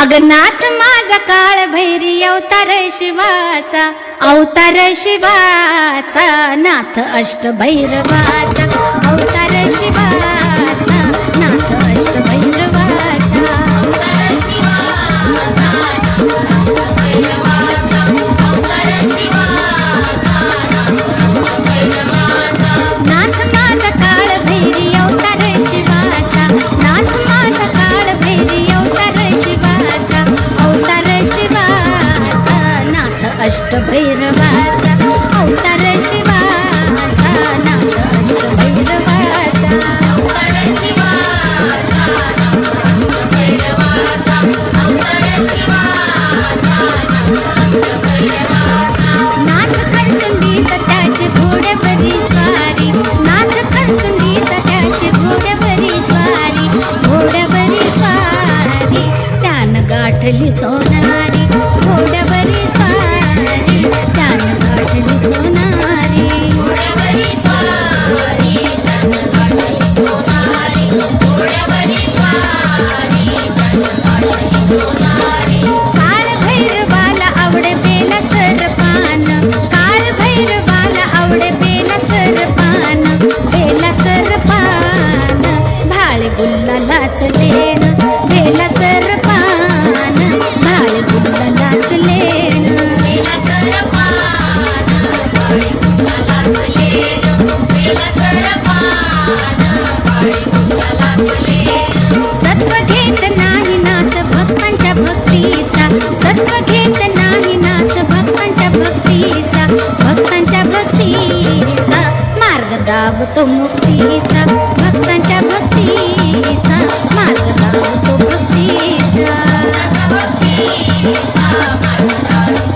अगनाथ माझा काळ भैरी अवतार शिवाचा, अवतार शिवाचा नाथ अष्टभैरवाचा, अवतार शिवाचा नाथ अष्टभैरवाचा, अवतार शिवाचा नाथ माझा काळ भैरी अवतार शिवाचा, नाथ माझा काळ भैरी अवतार शिवाचा, अवतार शिवाचा नाथ अष्टभैरवाचा, अवतार शिवाचा नाथ अष्टभैरवाचा, अवतार शिवाचा अवतार शिवाचा नाथ खणसुंदीचा त्याची घोड्यावरी स्वारी, नाथ खणसुंदीचा त्याची घोड्यावरी स्वारी, घोड्यावरी स्वारी त्यानं गाठली सोनारी, घोड्यावरी स्वारी त्यानं गाठली सोनारी, घोड्यावरी स्वारी त्यानं गाठली सोनारी, घोड्यावरी स्वारी त्यानं गाठली सोनारी, काळ भैरवाला आवडे बेलाचं पान, काळ भैरवाला आवडे बेलाचं पान, बेलाचं पान भाळ गुलालाच लेन, बेलाचं पान भाळ गुलालाच लेन, बेलाचं पान भाळ गुलालाच लेन, बेलाचं पान भाळ गुलालाच लेन, सत्व घेत नाही नाथ भक्तांच्या भक्तीचा, सत्व घेत नाही नाथ भक्तांच्या भक्तीचा, भक्तांच्या भक्तीचा मार्ग दावतो मुक्तीचा, भक्तांच्या भक्तीचा मार्ग दावतो भक्तीचा, भक्तीचा मार्ग दावतो